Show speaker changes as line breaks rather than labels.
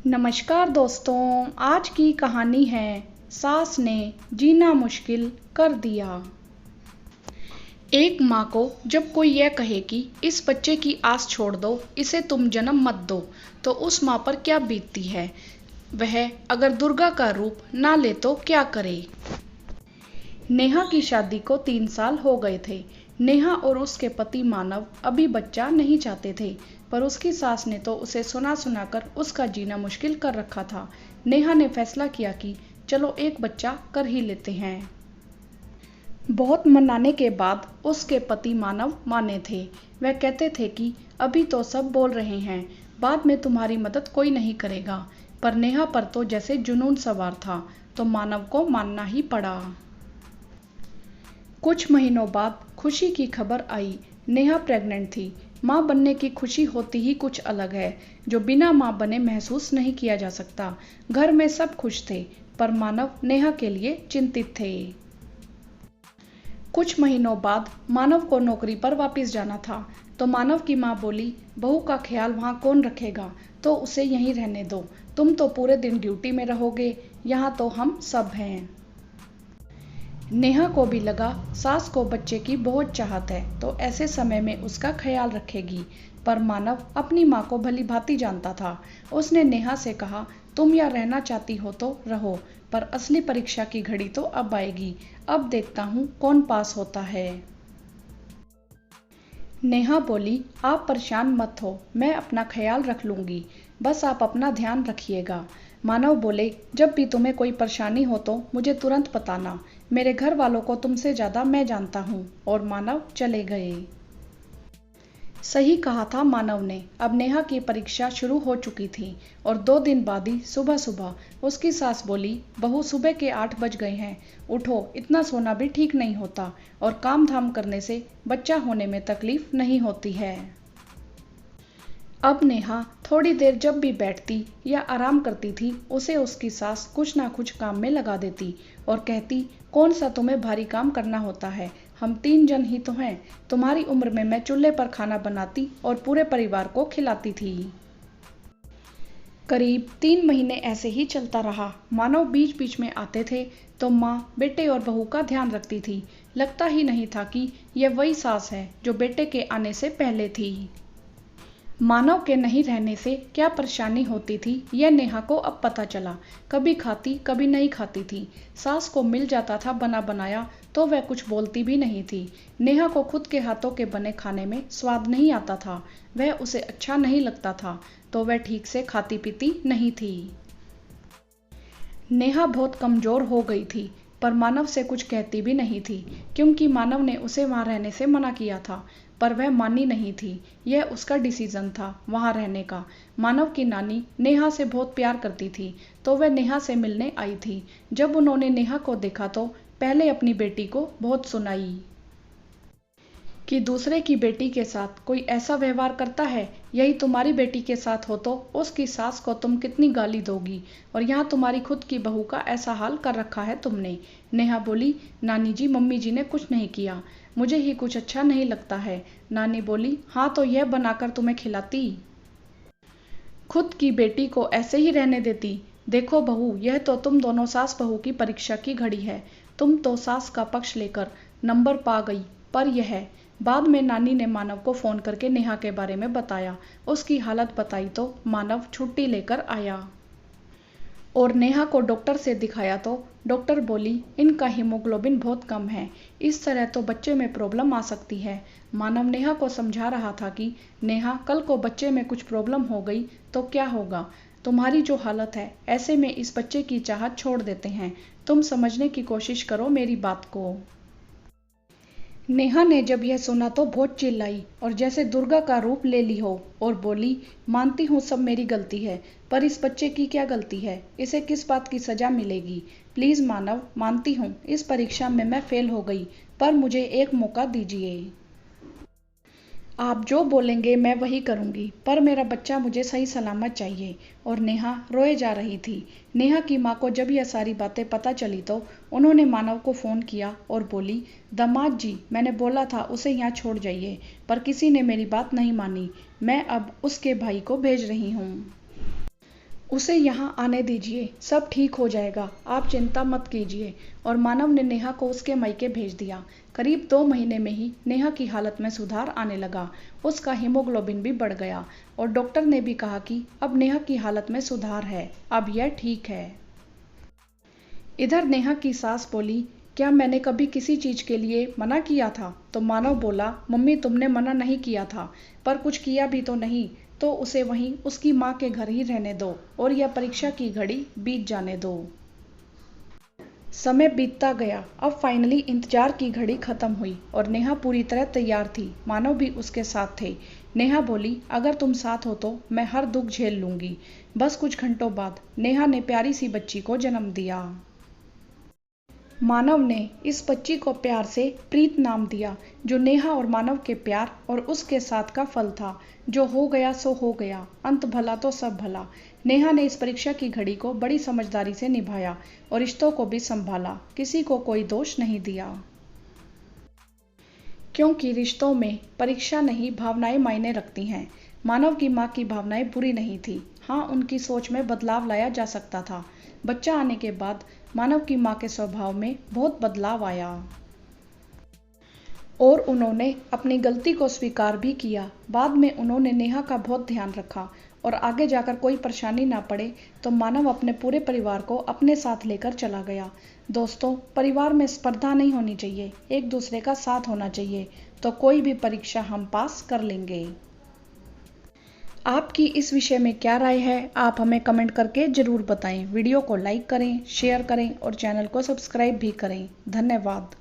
नमस्कार दोस्तों, आज की कहानी है सास ने जीना मुश्किल कर दिया। एक माँ को जब कोई यह कहे कि इस बच्चे की आस छोड़ दो, इसे तुम जन्म मत दो, तो उस माँ पर क्या बीतती है। वह अगर दुर्गा का रूप ना ले तो क्या करे। नेहा की शादी को 3 साल हो गए थे। नेहा और उसके पति मानव अभी बच्चा नहीं चाहते थे, पर उसकी सास ने तो उसे सुना सुना कर उसका जीना मुश्किल कर रखा था। नेहा ने फैसला किया कि चलो एक बच्चा कर ही लेते हैं। बहुत मनाने के बाद उसके पति मानव माने थे। वह कहते थे कि अभी तो सब बोल रहे हैं, बाद में तुम्हारी मदद कोई नहीं करेगा। पर नेहा पर तो जैसे जुनून सवार था, तो मानव को मानना ही पड़ा। कुछ महीनों बाद खुशी की खबर आई। नेहा प्रेग्नेंट थी। माँ बनने की खुशी होती ही कुछ अलग है, जो बिना माँ बने महसूस नहीं किया जा सकता। घर में सब खुश थे, पर मानव नेहा के लिए चिंतित थे। कुछ महीनों बाद मानव को नौकरी पर वापस जाना था, तो मानव की माँ बोली, बहू का ख्याल वहाँ कौन रखेगा, तो उसे यहीं रहने दो। तुम तो पूरे दिन ड्यूटी में रहोगे, यहाँ तो हम सब हैं। नेहा को भी लगा सास को बच्चे की बहुत चाहत है, तो ऐसे समय में उसका ख्याल रखेगी। पर मानव अपनी माँ को भली भांति जानता था। उसने नेहा से कहा, तुम यहाँ रहना चाहती हो तो रहो, पर असली परीक्षा की घड़ी तो अब आएगी। अब देखता हूँ कौन पास होता है। नेहा बोली, आप परेशान मत हो, मैं अपना ख्याल रख लूंगी, बस आप अपना ध्यान रखिएगा। मानव बोले, जब भी तुम्हें कोई परेशानी हो तो मुझे तुरंत बताना, मेरे घर वालों को तुमसे ज्यादा मैं जानता हूँ। और मानव चले गए। सही कहा था मानव ने। अब नेहा की परीक्षा शुरू हो चुकी थी, और 2 दिन बाद ही सुबह सुबह उसकी सास बोली, बहू सुबह के 8 बज गए हैं, उठो, इतना सोना भी ठीक नहीं होता, और काम धाम करने से बच्चा होने में तकलीफ नहीं होती है। अब नेहा थोड़ी देर जब भी बैठती या आराम करती थी, उसे उसकी सास कुछ ना कुछ काम में लगा देती और कहती, कौन सा तुम्हें भारी काम करना होता है, हम 3 जन ही तो हैं। तुम्हारी उम्र में मैं चूल्हे पर खाना बनाती और पूरे परिवार को खिलाती थी। करीब 3 महीने ऐसे ही चलता रहा। मानव बीच बीच में आते थे, तो माँ बेटे और बहू का ध्यान रखती थी। लगता ही नहीं था कि यह वही सास है जो बेटे के आने से पहले थी। मानव के नहीं रहने से क्या परेशानी होती थी, यह नेहा को अब पता चला। कभी खाती कभी नहीं खाती थी। सास को मिल जाता था बना बनाया, तो वह कुछ बोलती भी नहीं थी। नेहा को खुद के हाथों के बने खाने में स्वाद नहीं आता था, वह उसे अच्छा नहीं लगता था, तो वह ठीक से खाती पीती नहीं थी। नेहा बहुत कमजोर हो गई थी, पर मानव से कुछ कहती भी नहीं थी, क्योंकि मानव ने उसे वहां रहने से मना किया था। पर वह मानी नहीं थी। यह उसका डिसीजन था वहां रहने का। मानव की नानी नेहा से बहुत प्यार करती थी, तो वह नेहा से मिलने आई थी। जब उन्होंने नेहा को देखा तो पहले अपनी बेटी को बहुत सुनाई कि दूसरे की बेटी के साथ कोई ऐसा व्यवहार करता है, यही तुम्हारी बेटी के साथ हो तो उसकी सास को तुम कितनी गाली दोगी, और यहाँ तुम्हारी खुद की बहू का ऐसा हाल कर रखा है तुमने। नेहा बोली, नानी जी, मम्मी जी ने कुछ नहीं किया, मुझे ही कुछ अच्छा नहीं लगता है। नानी बोली, हाँ तो यह बनाकर तुम्हें खिलाती, खुद की बेटी को ऐसे ही रहने देती। देखो बहू, यह तो तुम दोनों सास बहू की परीक्षा की घड़ी है। तुम तो सास का पक्ष लेकर नंबर पा गई, पर यह। बाद में नानी ने मानव को फोन करके नेहा के बारे में बताया। उसकी हालत बताई तो मानव छुट्टी लेकर आया और नेहा को डॉक्टर से दिखाया, तो डॉक्टर बोली, इनका हीमोग्लोबिन बहुत कम है, इस तरह तो बच्चे में प्रॉब्लम आ सकती है। मानव नेहा को समझा रहा था कि नेहा, कल को बच्चे में कुछ प्रॉब्लम हो गई तो क्या होगा। तुम्हारी जो हालत है, ऐसे में इस बच्चे की चाहत छोड़ देते हैं। तुम समझने की कोशिश करो मेरी बात को। नेहा ने जब यह सुना तो बहुत चिल्लाई और जैसे दुर्गा का रूप ले ली हो, और बोली, मानती हूँ सब मेरी गलती है, पर इस बच्चे की क्या गलती है, इसे किस बात की सजा मिलेगी। प्लीज मानव, मानती हूँ इस परीक्षा में मैं फेल हो गई, पर मुझे एक मौका दीजिए। आप जो बोलेंगे मैं वही करूंगी, पर मेरा बच्चा मुझे सही सलामत चाहिए। और नेहा रोए जा रही थी। नेहा की माँ को जब यह सारी बातें पता चली तो उन्होंने मानव को फोन किया और बोली, दामाद जी, मैंने बोला था उसे यहाँ छोड़ जाइए, पर किसी ने मेरी बात नहीं मानी। मैं अब उसके भाई को भेज रही हूँ। उसे यहाँ आने दीजिए, सब ठीक हो जाएगा, आप चिंता मत कीजिए। और मानव ने नेहा को उसके मायके भेज दिया। करीब 2 महीने में ही नेहा की हालत में सुधार आने लगा। उसका हीमोग्लोबिन भी बढ़ गया और डॉक्टर ने भी कहा कि अब नेहा की हालत में सुधार है, अब यह ठीक है। इधर नेहा की सास बोली, क्या मैंने कभी किसी चीज के लिए मना किया था? तो मानव बोला, मम्मी तुमने मना नहीं किया था, पर कुछ किया भी तो नहीं, तो उसे वहीं उसकी माँ के घर ही रहने दो और यह परीक्षा की घड़ी बीत जाने दो। समय बीतता गया। अब फाइनली इंतजार की घड़ी खत्म हुई और नेहा पूरी तरह तैयार थी। मानव भी उसके साथ थे। नेहा बोली, अगर तुम साथ हो तो मैं हर दुख झेल लूंगी। बस कुछ घंटों बाद नेहा ने प्यारी सी बच्ची को जन्म दिया। मानव ने इस बच्ची को प्यार से प्रीत नाम दिया, जो नेहा और मानव के प्यार और उसके साथ का फल था। जो हो गया सो हो गया, अंत भला तो सब भला। नेहा ने इस परीक्षा की घड़ी को बड़ी समझदारी से निभाया और रिश्तों को भी संभाला, किसी को कोई दोष नहीं दिया। क्योंकि रिश्तों में परीक्षा नहीं, भावनाएं मायने रखती हैं। मानव की माँ की भावनाएं बुरी नहीं थी। हाँ, उनकी सोच में बदलाव लाया जा सकता था। बच्चा आने के बाद मानव की माँ के स्वभाव में बहुत बदलाव आया और उन्होंने अपनी गलती को स्वीकार भी किया। बाद में उन्होंने नेहा का बहुत ध्यान रखा और आगे जाकर कोई परेशानी ना पड़े तो मानव अपने पूरे परिवार को अपने साथ लेकर चला गया। दोस्तों, परिवार में स्पर्धा नहीं होनी चाहिए, एक दूसरे का साथ होना चाहिए, तो कोई भी परीक्षा हम पास कर लेंगे। आपकी इस विषय में क्या राय है, आप हमें कमेंट करके ज़रूर बताएं। वीडियो को लाइक करें, शेयर करें और चैनल को सब्सक्राइब भी करें। धन्यवाद।